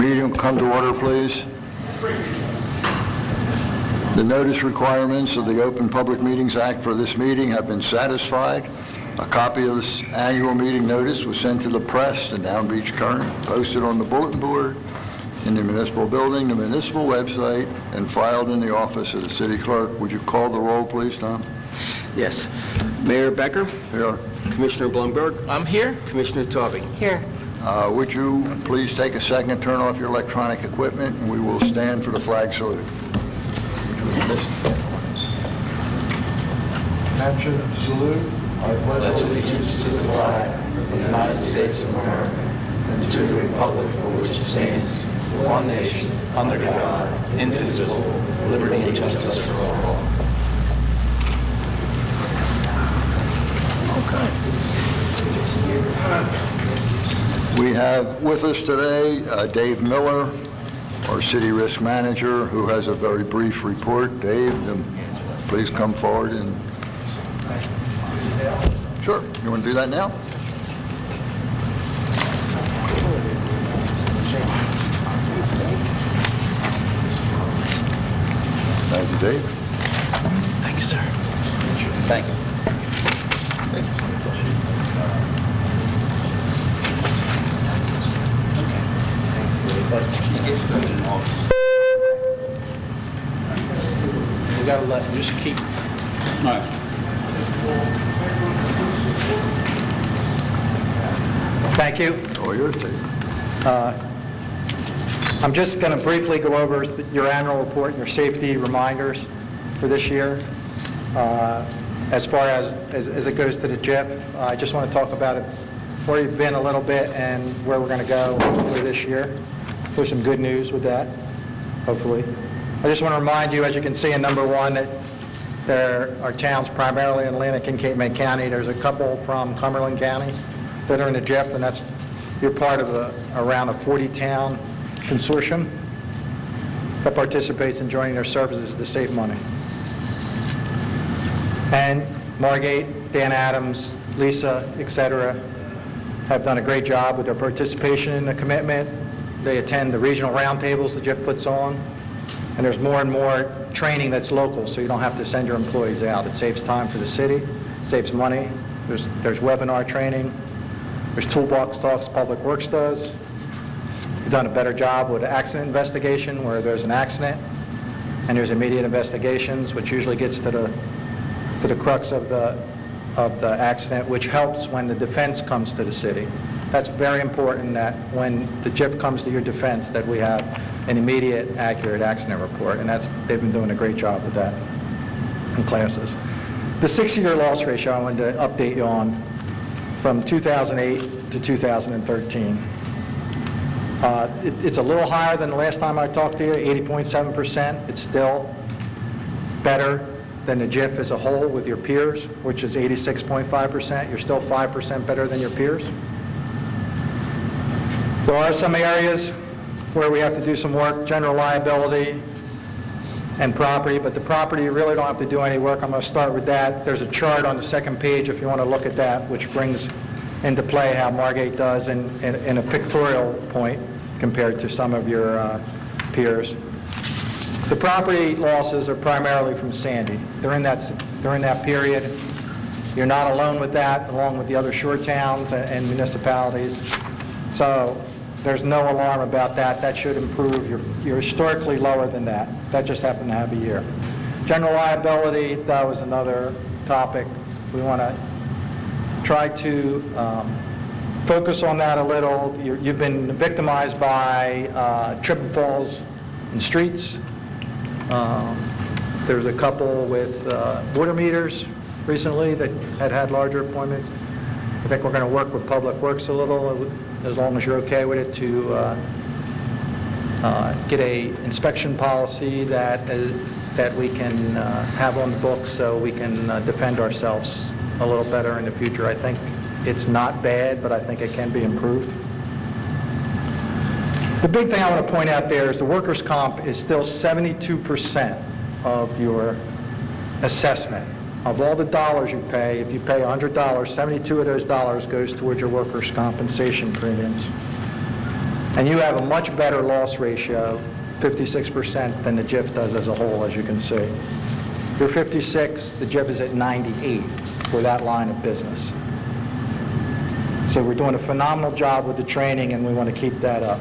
Meeting will come to order, please. The notice requirements of the Open Public Meetings Act for this meeting have been satisfied. A copy of this annual meeting notice was sent to the press, the Down Beach Current, posted on the bulletin board in the municipal building, the municipal website, and filed in the office of the city clerk. Would you call the roll, please, Tom? Yes. Mayor Becker? Here. Commissioner Blumberg? I'm here. Commissioner Taube? Here. Would you please take a second, turn off your electronic equipment, and we will stand for the flag salute. Attention, salute. I pledge allegiance to the flag of the United States of America and to the republic for which it stands, one nation, under God, indivisible, liberty and justice for all. Okay. We have with us today Dave Miller, our city risk manager, who has a very brief report. Dave, please come forward and... Sure. You want to do that now? Thank you, Dave. Thank you, sir. Thank you. We gotta let him just keep. All right. Thank you. Oh, yours, Dave. I'm just going to briefly go over your annual report and your safety reminders for this year. As far as it goes to the JIP, I just want to talk about it, where you've been a little bit and where we're going to go for this year. There's some good news with that, hopefully. I just want to remind you, as you can see in number 1, that there are towns primarily in Atlantic and Cape May County. There's a couple from Cumberland County that are in the JIP, and you're part of around a 40-town consortium that participates in joining their services to save money. And Margate, Dan Adams, Lisa, etc., have done a great job with their participation in the commitment. They attend the regional roundtables the JIP puts on, and there's more and more training that's local, so you don't have to send your employees out. It saves time for the city, saves money. There's webinar training. There's toolbox talks Public Works does. We've done a better job with accident investigation where there's an accident and there's immediate investigations, which usually gets to the crux of the accident, which helps when the defense comes to the city. That's very important, that when the JIP comes to your defense, that we have an immediate, accurate accident report, and they've been doing a great job with that in classes. The 6-year loss ratio I wanted to update you on from 2008 to 2013. It's a little higher than the last time I talked to you, 80.7%. It's still better than the JIP as a whole with your peers, which is 86.5%. You're still 5% better than your peers. There are some areas where we have to do some work, general liability and property, but the property you really don't have to do any work. I'm going to start with that. There's a chart on the second page if you want to look at that, which brings into play how Margate does in a pictorial point compared to some of your peers. The property losses are primarily from Sandy. They're in that period. You're not alone with that, along with the other shore towns and municipalities. So there's no alarm about that. That should improve. You're historically lower than that. That just happened to have a year. General liability, that was another topic. We want to try to focus on that a little. You've been victimized by trip and falls in streets. There's a couple with water meters recently that had larger appointments. I think we're going to work with Public Works a little, as long as you're okay with it, to get a inspection policy that we can have on the books so we can defend ourselves a little better in the future. I think it's not bad, but I think it can be improved. The big thing I want to point out there is the workers' comp is still 72% of your assessment. Of all the dollars you pay, if you pay $100, 72 of those dollars goes towards your workers' compensation premiums. And you have a much better loss ratio, 56%, than the JIF does as a whole, as you can see. You're 56, the JIF is at 98 for that line of business. So we're doing a phenomenal job with the training, and we want to keep that up.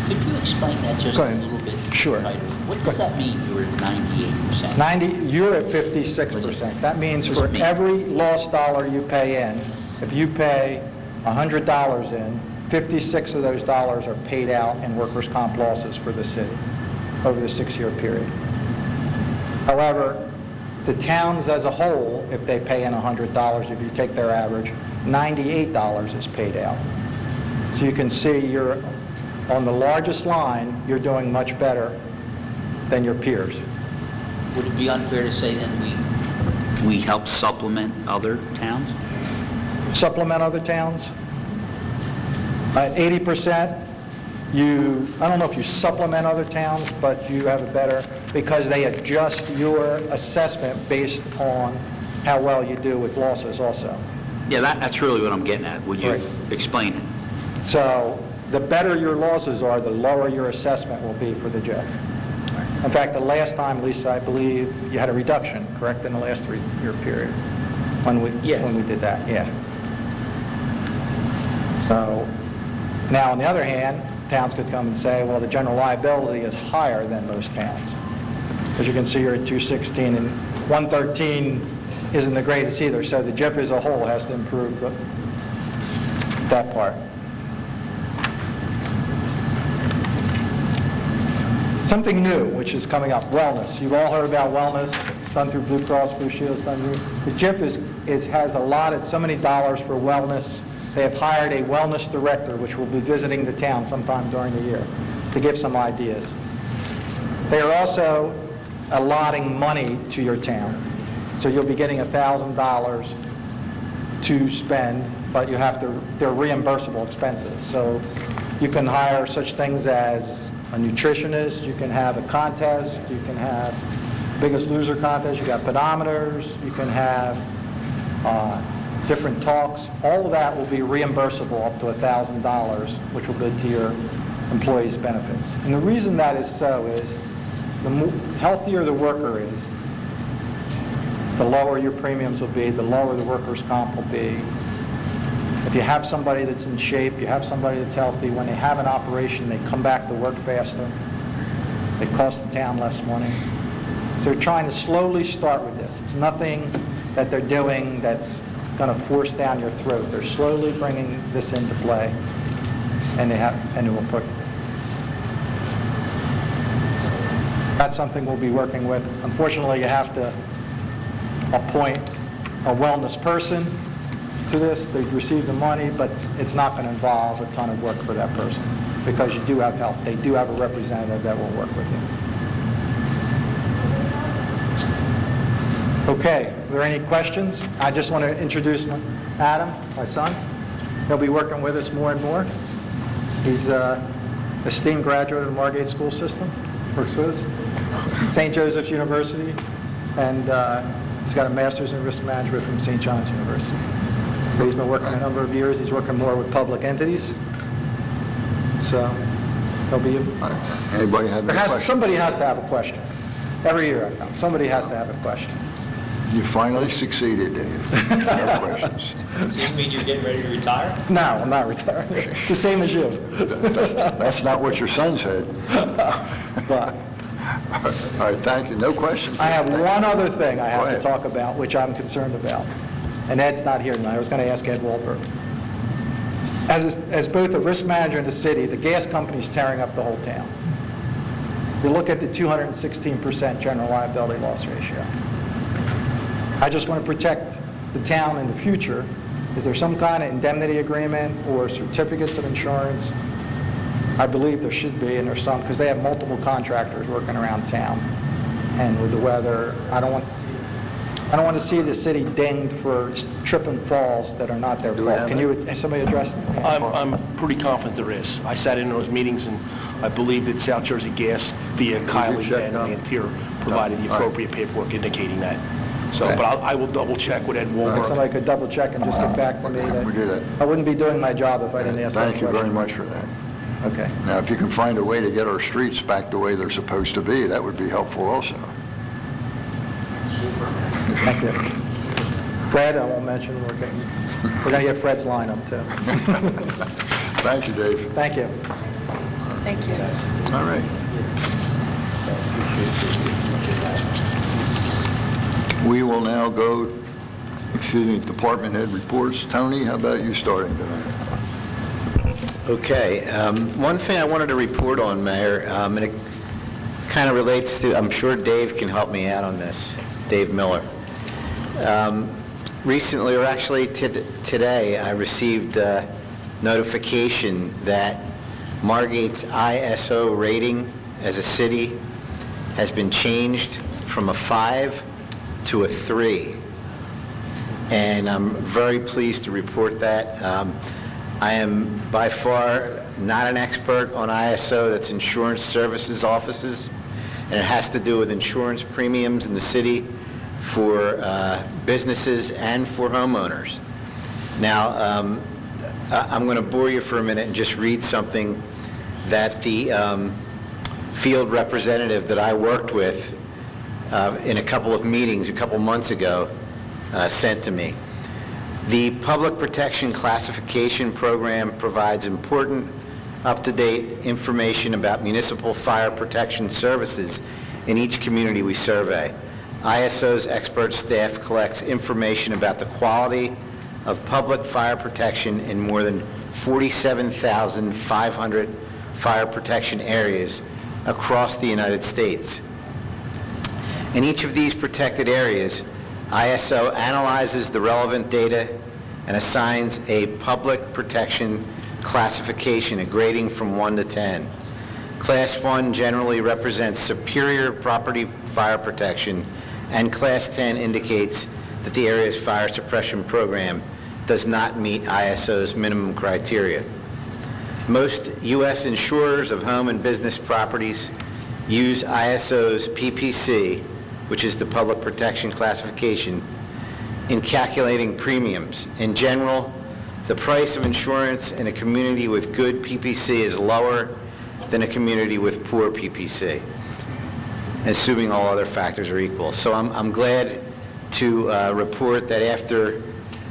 Could you explain that just Go a ahead. little bit Sure. tighter? What does that mean, you were at 98%? 90, you're at 56%. That means What for does it mean? every lost dollar you pay in, if you pay $100 in, 56 of those dollars are paid out in workers' comp losses for the city over the 6-year period. However, the towns as a whole, if they pay in $100, if you take their average, $98 is paid out. So you can see you're on the largest line, you're doing much better than your peers. Would it be unfair to say that we help supplement other towns? Supplement other towns. At 80%, I don't know if you supplement other towns, but you have a better, because they adjust your assessment based on how well you do with losses also. Yeah, that's really what I'm getting at. Would you Right. explain it? So the better your losses are, the lower your assessment will be for the JIF. In fact, the last time, Lisa, I believe you had a reduction, correct, in the last 3-year period? Yes. When we did that, yeah. So now, on the other hand, towns could come and say, well, the general liability is higher than most towns. As you can see, you're at 216, and 113 isn't the greatest either, so the JIP as a whole has to improve that part. Something new, which is coming up, wellness. You've all heard about wellness. It's done through Blue Cross Blue Shield. It's done through, the JIP has allotted so many dollars for wellness. They have hired a wellness director, which will be visiting the town sometime during the year, to give some ideas. They are also allotting money to your town. So you'll be getting $1,000 to spend, but you have to, they're reimbursable expenses. So you can hire such things as a nutritionist, you can have a contest, you can have Biggest Loser contest, you got pedometers, you can have different talks. All of that will be reimbursable up to $1,000, which will go to your employees' benefits. And the reason that is so is the healthier the worker is, the lower your premiums will be, the lower the workers' comp will be. If you have somebody that's in shape, you have somebody that's healthy, when they have an operation, they come back to work faster. They cost the town less money. So they're trying to slowly start with this. It's nothing that they're doing that's going to force down your throat. They're slowly bringing this into play, and it will put. That's something we'll be working with. Unfortunately, you have to appoint a wellness person to this. They receive the money, but it's not going to involve a ton of work for that person because you do have help. They do have a representative that will work with you. Okay, are there any questions? I just want to introduce Adam, my son. He'll be working with us more and more. He's an esteemed graduate of the Margate school system, works with us. St. Joseph's University, and he's got a master's in risk management from St. John's University. So he's been working a number of years. He's working more with public entities. So he'll be... Anybody have any questions? Somebody has to have a question. Every year I come, somebody has to have a question. You finally succeeded, Dave. No questions. Does this mean you're getting ready to retire? No, I'm not retiring. The same as you. That's not what your son said. But All right, thank you. No questions? I have one other thing I Go have to ahead. talk about, which I'm concerned about. And Ed's not here tonight. I was going to ask Ed Wahlberg. As both a risk manager in the city, the gas company's tearing up the whole town. You look at the 216% general liability loss ratio. I just want to protect the town in the future. Is there some kind of indemnity agreement or certificates of insurance? I believe there should be, and there's some, because they have multiple contractors working around town. And with the weather, I don't want to see the city dinged for trip and falls that are not their Do we fault. have Can you, somebody address that? I'm pretty confident there is. I sat in those meetings, and I believe that South Jersey Gas via Kylie check and on- Lantier provided the All right. appropriate paperwork indicating that. So, but I will double check with Ed If Wahlberg. somebody could double check and just get back to me, We do that. I wouldn't be doing my job if I didn't ask that Thank you very question. much for that. Okay. Now, if you can find a way to get our streets back the way they're supposed to be, that would be helpful also. Thank you. Fred, I won't mention, we're going to get Fred's line up too. Thank you, Dave. Thank you. Thank you. All right. We will now go, department head reports. Tony, how about you starting tonight? Okay, one thing I wanted to report on, Mayor, and it kind of relates to, I'm sure Dave can help me out on this, Dave Miller. Recently, or actually today, I received notification that Margate's ISO rating as a city has been changed from a 5 to a 3. And I'm very pleased to report that. I am by far not an expert on ISO, that's insurance services offices, and it has to do with insurance premiums in the city for businesses and for homeowners. Now, I'm going to bore you for a minute and just read something that the field representative that I worked with in a couple of meetings a couple months ago sent to me. The Public Protection Classification Program provides important, up-to-date information about municipal fire protection services in each community we survey. ISO's expert staff collects information about the quality of public fire protection in more than 47,500 fire protection areas across the United States. In each of these protected areas, ISO analyzes the relevant data and assigns a public protection classification, a grading from 1 to 10. Class 1 generally represents superior property fire protection, and Class 10 indicates that the area's fire suppression program does not meet ISO's minimum criteria. Most U.S. insurers of home and business properties use ISO's PPC, which is the Public Protection Classification, in calculating premiums. In general, the price of insurance in a community with good PPC is lower than a community with poor PPC, assuming all other factors are equal. So I'm glad to report that after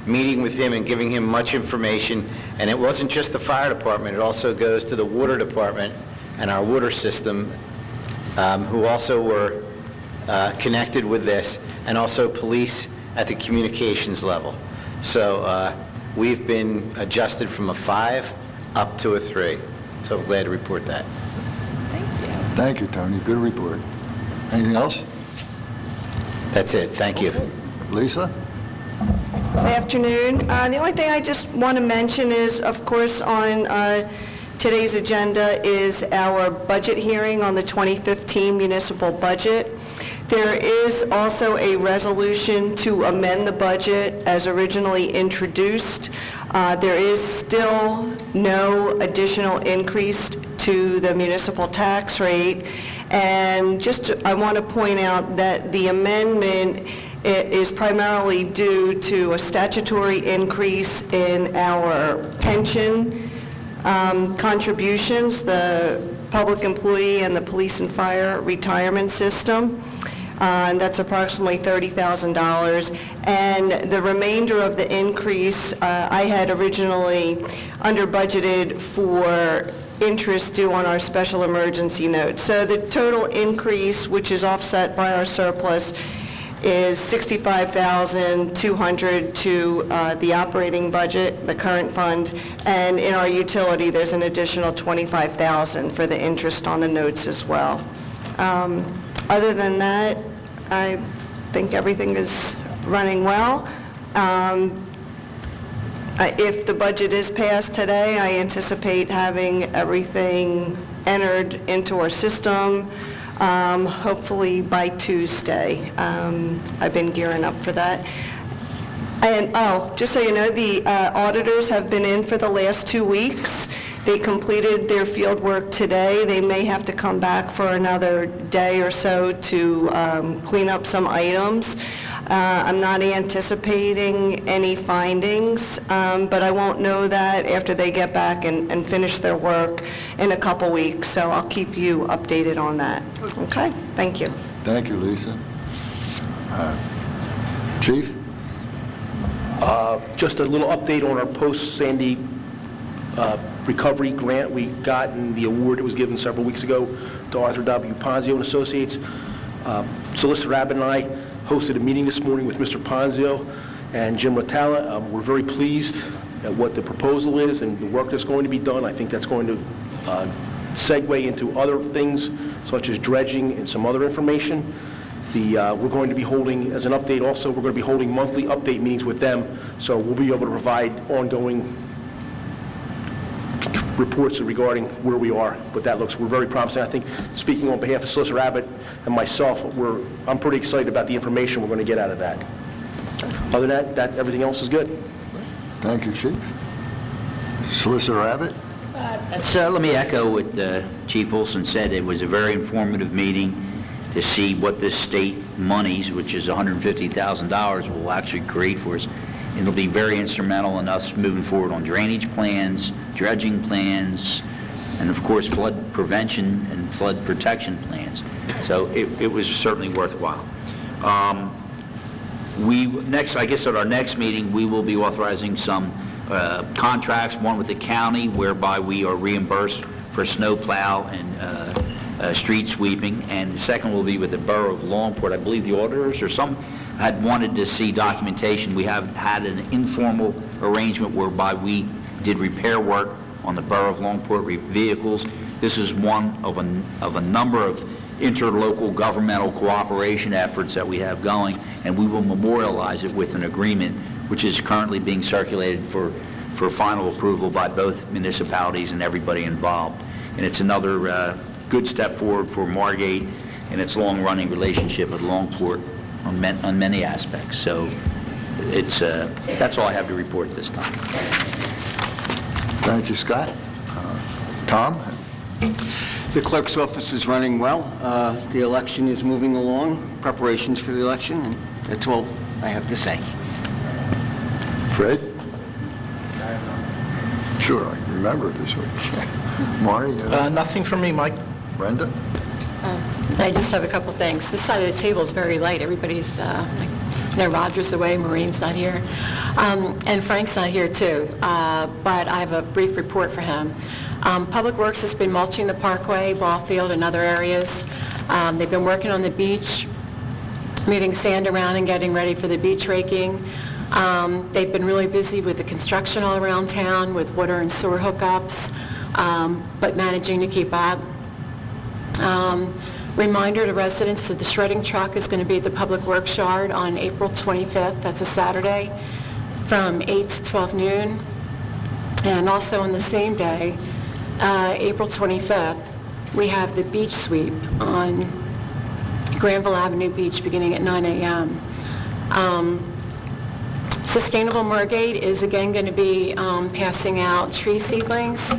meeting with him and giving him much information, and it wasn't just the fire department, it also goes to the water department and our water system, who also were connected with this, and also police at the communications level. So we've been adjusted from a 5 up to a 3. So I'm glad to report that. Thank you. Thank you, Tony. Good report. Anything else? That's it. Thank you. Lisa? Good afternoon. The only thing I just want to mention is, of course, on today's agenda is our budget hearing on the 2015 municipal budget. There is also a resolution to amend the budget as originally introduced. There is still no additional increase to the municipal tax rate. And I want to point out that the amendment is primarily due to a statutory increase in our pension contributions, the public employee and the police and fire retirement system. And that's approximately $30,000. And the remainder of the increase, I had originally under budgeted for interest due on our special emergency note. So the total increase, which is offset by our surplus, is $65,200 to the operating budget, the current fund, and in our utility, there's an additional $25,000 for the interest on the notes as well. Other than that, I think everything is running well. If the budget is passed today, I anticipate having everything entered into our system, hopefully by Tuesday. I've been gearing up for that. And, just so you know, the auditors have been in for the last 2 weeks. They completed their field work today. They may have to come back for another day or so to clean up some items. I'm not anticipating any findings, but I won't know that after they get back and finish their work in a couple weeks, so I'll keep you updated on that. Okay? Thank you. Thank you, Lisa. Chief? Just a little update on our post-Sandy recovery grant we got, and the award that was given several weeks ago to Arthur W. Ponzio and Associates. Solicitor Abbott and I hosted a meeting this morning with Mr. Ponzio and Jim Rotella. We're very pleased at what the proposal is and the work that's going to be done. I think that's going to segue into other things such as dredging and some other information. We're going to be holding, as an update also, we're going to be holding monthly update meetings with them, so we'll be able to provide ongoing reports regarding where we are, but we're very promising. I think, speaking on behalf of Solicitor Abbott and myself, I'm pretty excited about the information we're going to get out of that. Other than that, everything else is good. Thank you, Chief. Solicitor Abbott? Let me echo what Chief Olson said. It was a very informative meeting to see what this state monies, which is $150,000, will actually create for us. It'll be very instrumental in us moving forward on drainage plans, dredging plans, and of course flood prevention and flood protection plans. So it was certainly worthwhile. I guess at our next meeting, we will be authorizing some contracts, one with the county whereby we are reimbursed for snowplow and street sweeping, and the second will be with the Borough of Longport. I believe the auditors or some had wanted to see documentation. We have had an informal arrangement whereby we did repair work on the Borough of Longport vehicles. This is one of a number of interlocal governmental cooperation efforts that we have going, and we will memorialize it with an agreement which is currently being circulated for final approval by both municipalities and everybody involved. And it's another good step forward for Margate and its long-running relationship with Longport on many aspects. So that's all I have to report this time. Thank you, Scott. Tom? The clerk's office is running well. The election is moving along, preparations for the election, and that's all I have to say. Fred? Sure, I can remember it this way. Marty? Nothing from me, Mike. Brenda? I just have a couple things. This side of the table is very light. Everybody's, Roger's away, Maureen's not here, and Frank's not here too, but I have a brief report for him. Public Works has been mulching the parkway, ball field, and other areas. They've been working on the beach, moving sand around and getting ready for the beach raking. They've been really busy with the construction all around town with water and sewer hookups, but managing to keep up. Reminder to residents that the shredding truck is going to be at the Public Works Yard on April 25th. That's a Saturday from 8 to 12 noon. And also on the same day, April 25th, we have the beach sweep on Granville Avenue Beach beginning at 9 a.m. Sustainable Margate is again going to be passing out tree seedlings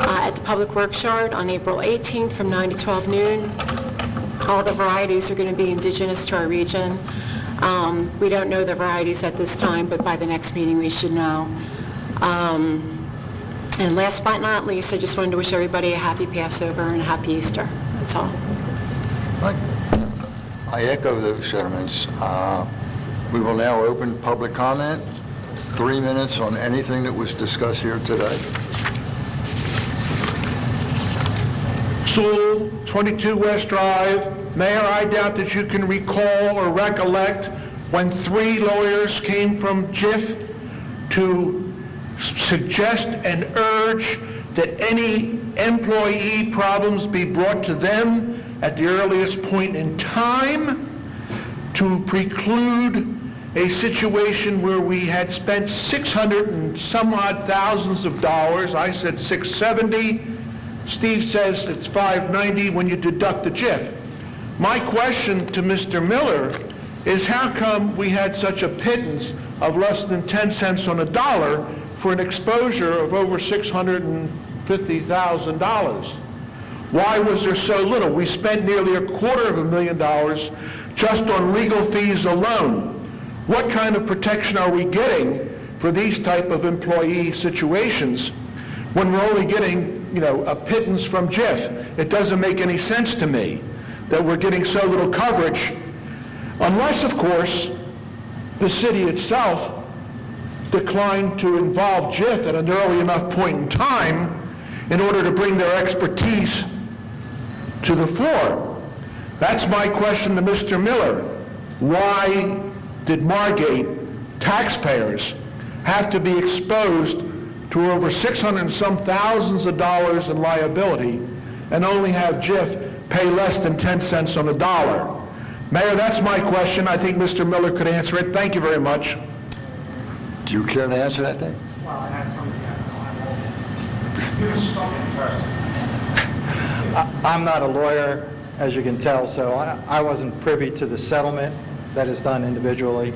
at the Public Works Yard on April 18th from 9 to 12 noon. All the varieties are going to be indigenous to our region. We don't know the varieties at this time, but by the next meeting we should know. And last but not least, I just wanted to wish everybody a happy Passover and a happy Easter. That's all. Thank you. I echo those sentiments. We will now open public comment. 3 minutes on anything that was discussed here today. Sewell, 22 West Drive. Mayor, I doubt that you can recall or recollect when 3 lawyers came from JIF to suggest and urge that any employee problems be brought to them at the earliest point in time to preclude a situation where we had spent 600 and some odd thousands of dollars. I said 670. Steve says it's 590 when you deduct the JIF. My question to Mr. Miller is how come we had such a pittance of less than 10 cents on a dollar for an exposure of over $650,000? Why was there so little? We spent nearly $250,000 just on legal fees alone. What kind of protection are we getting for these type of employee situations when we're only getting, a pittance from JIF? It doesn't make any sense to me that we're getting so little coverage, unless, of course, the city itself declined to involve JIF at an early enough point in time in order to bring their expertise to the fore. That's my question to Mr. Miller. Why did Margate taxpayers have to be exposed to over 600 and some thousands of dollars in liability and only have JIF pay less than 10 cents on the dollar? Mayor, that's my question. I think Mr. Miller could answer it. Thank you very much. Do you care to answer that thing? Well, I had something I'm not a lawyer, as you can tell, so I wasn't privy to the settlement that is done individually.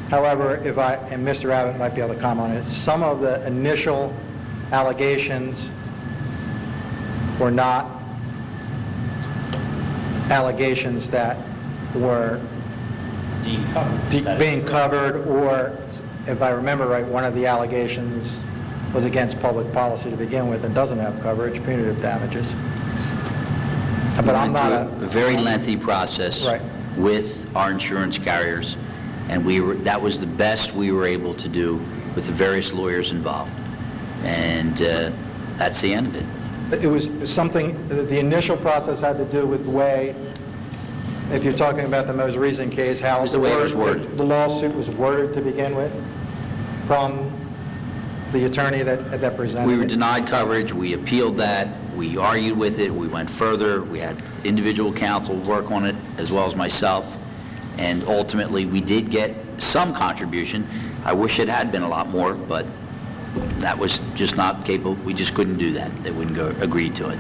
However, and Mr. Abbott might be able to comment on it, some of the initial allegations were not allegations that were being covered, or if I remember right, one of the allegations was against public policy to begin with and doesn't have coverage, punitive damages. But I'm not a very lengthy process Right. with our insurance carriers, and that was the best we were able to do with the various lawyers involved. And that's the end of it. It was something, the initial process had to do with the way, if you're talking about the most recent case, how was the way it was worded. The lawsuit was worded to begin with from the attorney that presented We were it. denied coverage, we appealed that, we argued with it, we went further, we had individual counsel work on it, as well as myself, and ultimately we did get some contribution. I wish it had been a lot more, but that was just not capable, we just couldn't do that. They wouldn't agree to it.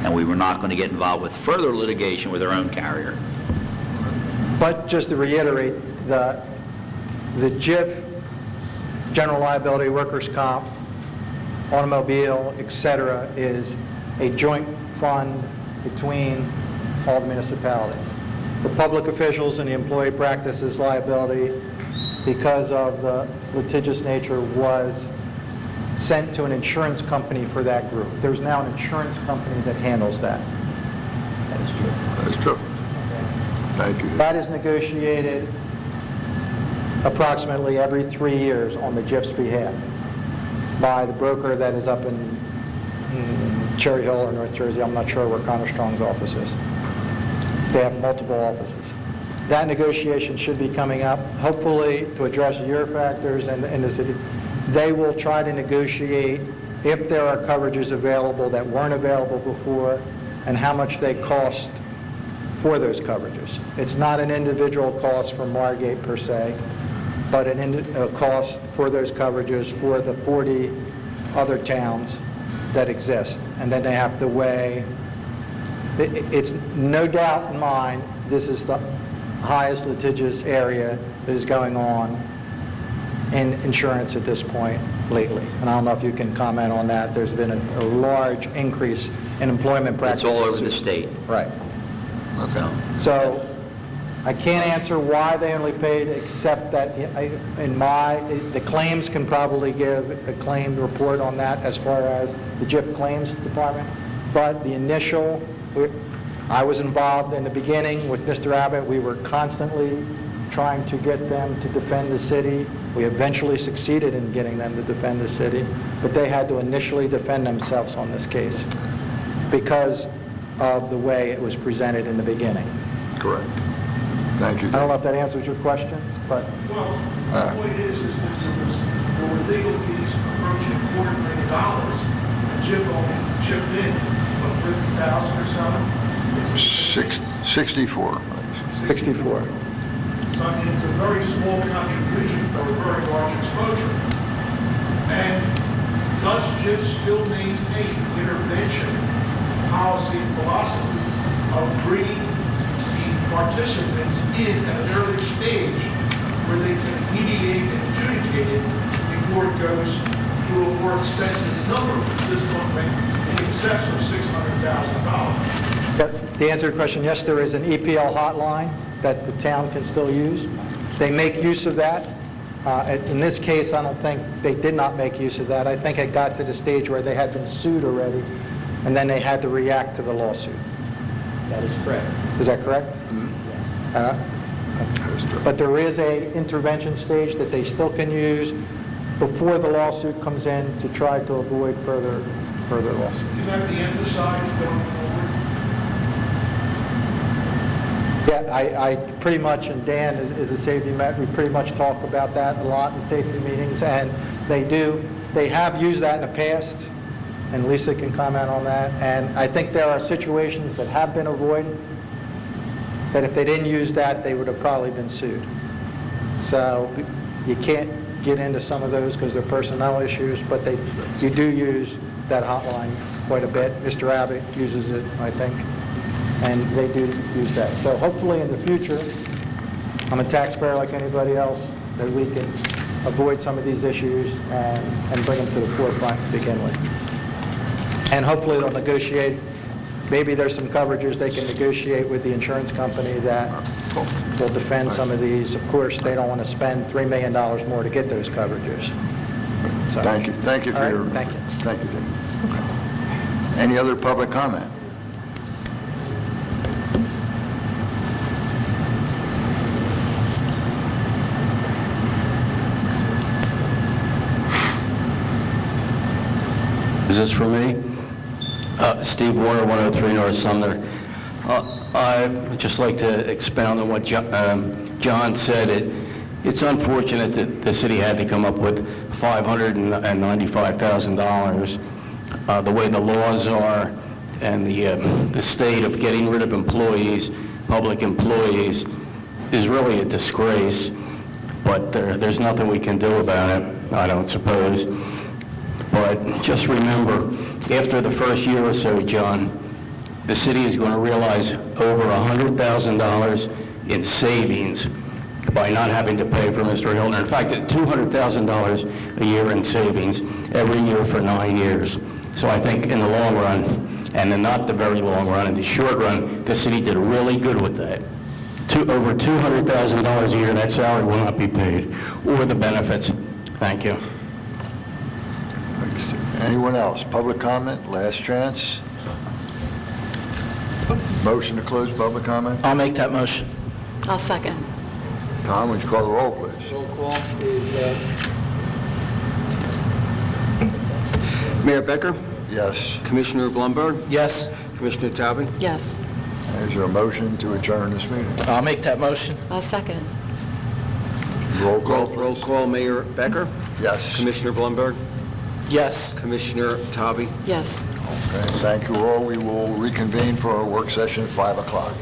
And we were not going to get involved with further litigation with our own carrier. But just to reiterate, the JIF, general liability, workers' comp, automobile, et cetera, is a joint fund between all the municipalities. The public officials and the employee practices liability, because of the litigious nature, was sent to an insurance company for that group. There's now an insurance company that handles that. That is true. That's true. Thank you. That is negotiated approximately every 3 years on the JIF's behalf by the broker that is up in Cherry Hill or North Jersey. I'm not sure where Connor Strong's office is. They have multiple offices. That negotiation should be coming up, hopefully to address your factors and the city. They will try to negotiate if there are coverages available that weren't available before and how much they cost for those coverages. It's not an individual cost for Margate per se, but a cost for those coverages for the 40 other towns that exist. And then they have to weigh, it's no doubt in mind, this is the highest litigious area that is going on in insurance at this point lately. And I don't know if you can comment on that. There's been a large increase in employment practices. It's all over the state. Right. So, I can't answer why they only paid, except that the claims can probably give a claim report on that as far as the JIF claims department. But the initial, I was involved in the beginning with Mr. Abbott. We were constantly trying to get them to defend the city. We eventually succeeded in getting them to defend the city, but they had to initially defend themselves on this case because of the way it was presented in the beginning. Correct. Thank you. I don't know if that answers your questions, but... Well, the point is that there were legal fees approaching $250 million, and JIF only chipped in, what, 50,000 or so? 64. 64. So I mean, it's a very small contribution for a very large exposure. And does JIF still maintain intervention policy and philosophy of bringing the participants in at an early stage where they can mediate and adjudicate it before it goes to a more expensive number, at this point, in excess of $600,000? To answer your question, yes, there is an EPL hotline that the town can still use. they make use of that. In this case, I don't think they did not make use of that. I think it got to the stage where they had been sued already, and then they had to react to the lawsuit. That is correct. Is that correct? But there is a intervention stage that they still can use before the lawsuit comes in to try to avoid further lawsuits. Do you have to emphasize going forward? Yeah, I pretty much, and Dan is a safety met, we pretty much talk about that a lot in safety meetings, and they have used that in the past, and Lisa can comment on that, and I think there are situations that have been avoided, that if they didn't use that, they would have probably been sued. So you can't get into some of those because they're personnel issues, but you do use that hotline quite a bit. Mr. Abbott uses it, I think, and they do use that. So hopefully in the future, I'm a taxpayer like anybody else, that we can avoid some of these issues and bring them to the forefront to begin with. And hopefully they'll negotiate, maybe there's some coverages they can negotiate with the insurance company that will defend some of these. Of course, they don't want to spend $3 million more to get those coverages. So, Thank you. Thank you for all right, your... thank you. Thank you, Dean. Okay. Any other public comment? Is this for me? Steve Warner, 103 North Sumner. I'd just like to expound on what John said. It's unfortunate that the city had to come up with $595,000. The way the laws are and the state of getting rid of employees, public employees, is really a disgrace. But there's nothing we can do about it, I don't suppose. But just remember, after the first year or so, John, the city is going to realize over $100,000 in savings by not having to pay for Mr. Hildner. In fact, $200,000 a year in savings every year for 9 years. So I think in the long run, and in not the very long run, in the short run, the city did really good with that. Over $200,000 a year, that salary will not be paid, or the benefits. Thank you. Anyone else? Public comment? Last chance? Motion to close public comment? I'll make that motion. I'll second. Tom, would you call the roll, please? Roll call is Mayor Becker, Yes. Commissioner Blumberg, Yes. Commissioner Tauben. Yes. Is there a motion to adjourn this meeting? I'll make that motion. I'll second. Roll call, Roll please. call, Mayor Becker, Yes. Commissioner Blumberg, Yes. Commissioner Tauben. Yes. Okay, thank you all. We will reconvene for our work session at 5 o'clock.